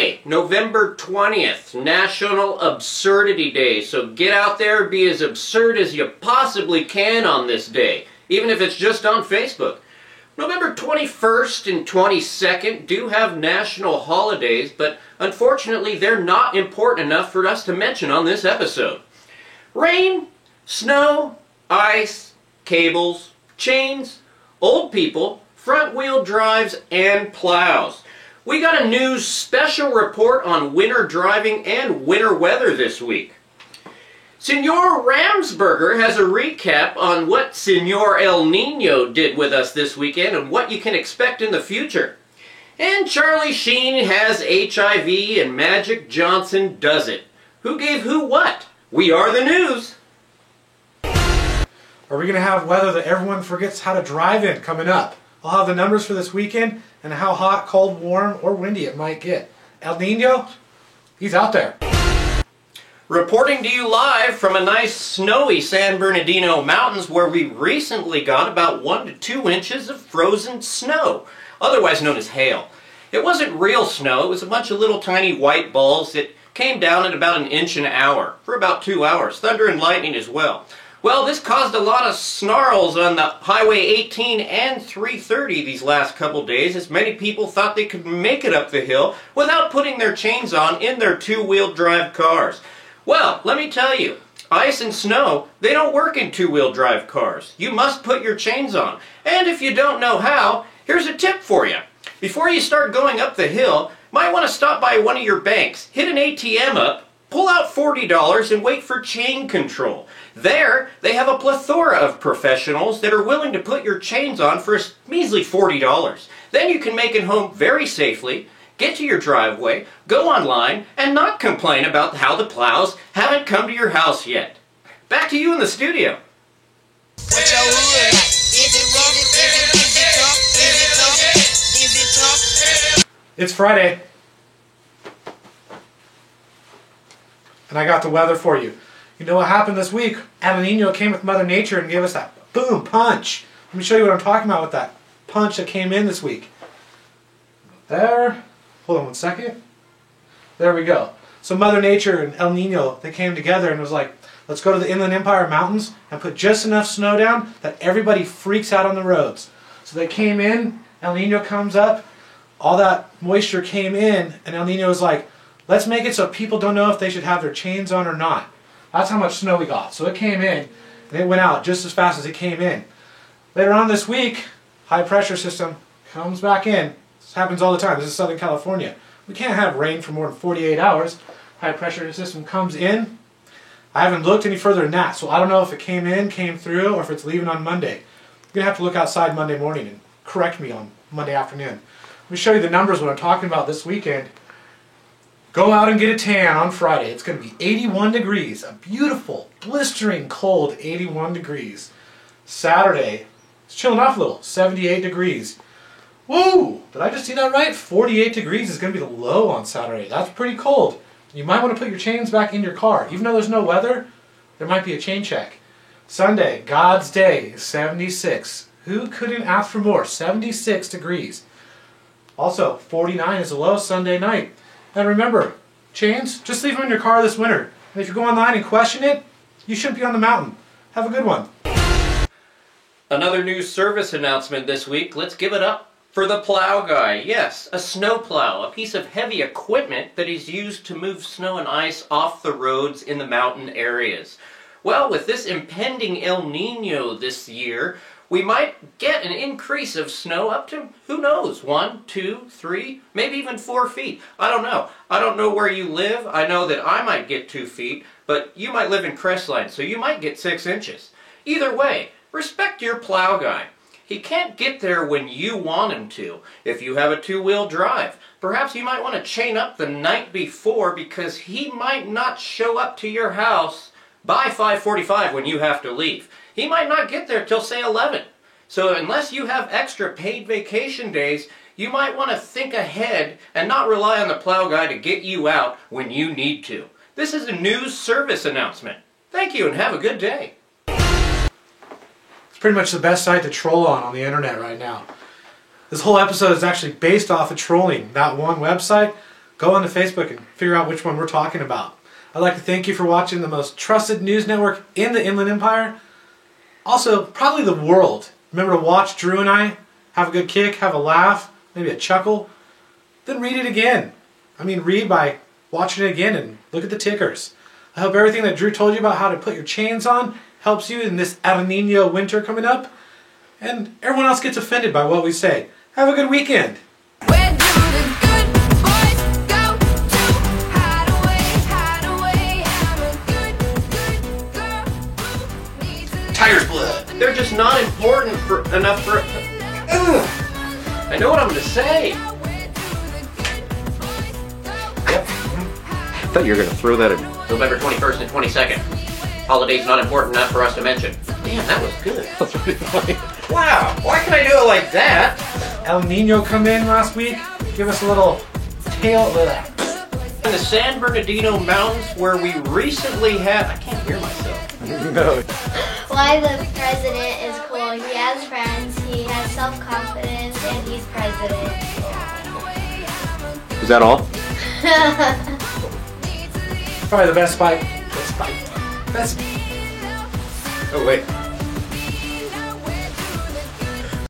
Friday, November 20th, National Absurdity Day. So get out there and be as absurd as you possibly can on this day, even if it's just on Facebook. November 21st and 22nd do have national holidays, but unfortunately they're not important enough for us to mention on this episode. Rain, snow, ice, cables, chains, old people, front-wheel drives, and plows. We got a new special report on winter driving and winter weather this week. Senor Ramsburger has a recap on what Senor El Nino did with us this weekend and what you can expect in the future. And Charlie Sheen has HIV and Magic Johnson does it. Who gave who what? We are the news. Are we going to have weather that everyone forgets how to drive in coming up? I'll have the numbers for this weekend and how hot, cold, warm, or windy it might get. El Nino, he's out there. Reporting to you live from a nice snowy San Bernardino Mountains where we recently got about 1 to 2 inches of frozen snow, otherwise known as hail. It wasn't real snow, it was a bunch of little tiny white balls that came down at about 1 inch an hour for about 2 hours, thunder and lightning as well. Well, this caused a lot of snarls on the Highway 18 and 330 these last couple days, as many people thought they could make it up the hill without putting their chains on in their two-wheel drive cars. Well, let me tell you, ice and snow, they don't work in two-wheel drive cars. You must put your chains on. And if you don't know how, here's a tip for you. Before you start going up the hill, you might want to stop by one of your banks, hit an ATM up, pull out $40 and wait for chain control. There, they have a plethora of professionals that are willing to put your chains on for a measly $40. Then you can make it home very safely, get to your driveway, go online, and not complain about how the plows haven't come to your house yet. Back to you in the studio. It's Friday, and I got the weather for you. You know what happened this week? El Nino came with Mother Nature and gave us that boom punch. Let me show you what I'm talking about with that punch that came in this week. There. Hold on one second. There we go. So Mother Nature and El Nino, they came together and was like, let's go to the Inland Empire Mountains and put just enough snow down that everybody freaks out on the roads. So they came in, El Nino comes up, all that moisture came in, and El Nino was like, let's make it so people don't know if they should have their chains on or not. That's how much snow we got. So it came in, and it went out just as fast as it came in. Later on this week, high pressure system comes back in. This happens all the time. This is Southern California. We can't have rain for more than 48 hours. High pressure system comes in. I haven't looked any further than that, so I don't know if it came in, came through, or if it's leaving on Monday. You're going to have to look outside Monday morning and correct me on Monday afternoon. Let me show you the numbers, what I'm talking about this weekend. Go out and get a tan on Friday. It's going to be 81 degrees. A beautiful, blistering cold 81 degrees. Saturday, it's chilling off a little, 78 degrees. Woo! Did I just see that right? 48 degrees is going to be the low on Saturday. That's pretty cold. You might want to put your chains back in your car. Even though there's no weather, there might be a chain check. Sunday, God's Day, 76. Who couldn't ask for more? 76 degrees. Also, 49 is the low Sunday night. And remember, chains, just leave them in your car this winter. And if you go online and question it, you shouldn't be on the mountain. Have a good one. Another new service announcement this week. Let's give it up for the plow guy. Yes, a snow plow, a piece of heavy equipment that is used to move snow and ice off the roads in the mountain areas. Well, with this impending El Nino this year, we might get an increase of snow up to, who knows, 1, 2, 3, maybe even 4 feet. I don't know. I don't know where you live. I know that I might get 2 feet, but you might live in Crestline, so you might get 6 inches. Either way, respect your plow guy. He can't get there when you want him to. If you have a two-wheel drive, perhaps you might want to chain up the night before because he might not show up to your house by 5:45 when you have to leave. He might not get there till, say, 11. So unless you have extra paid vacation days, you might want to think ahead and not rely on the plow guy to get you out when you need to. This is a news service announcement. Thank you and have a good day. It's pretty much the best site to troll on the internet right now. This whole episode is actually based off of trolling that one website. go onto Facebook and figure out which one we're talking about. I'd like to thank you for watching the most trusted news network in the Inland Empire. Also, probably the world. Remember to watch Drew and I have a good kick, have a laugh, maybe a chuckle. Then read it again. I mean, read by watching it again and look at the tickers. I hope everything that Drew told you about how to put your chains on helps you in this El Nino winter coming up. And everyone else gets offended by what we say. Have a good weekend. Where do the good boys go to hide away? I'm a good girl who needs a Tiger's blood. They're just not important enough for... Ugh. I know what I'm going to say. Where do the good boys go? Yep. I thought you were going to throw that in. November 21st and 22nd. Holiday's not important enough for us to mention. Damn, that was good. That's really funny. Wow, why can I do it like that? El Nino come in last week. Give us a little tail. In the San Bernardino Mountains where we recently had... I can't hear myself. No. Why the president is cool. He has friends, he has self-confidence, and he's president. Is that all? Probably the best fight. Best. Oh, wait.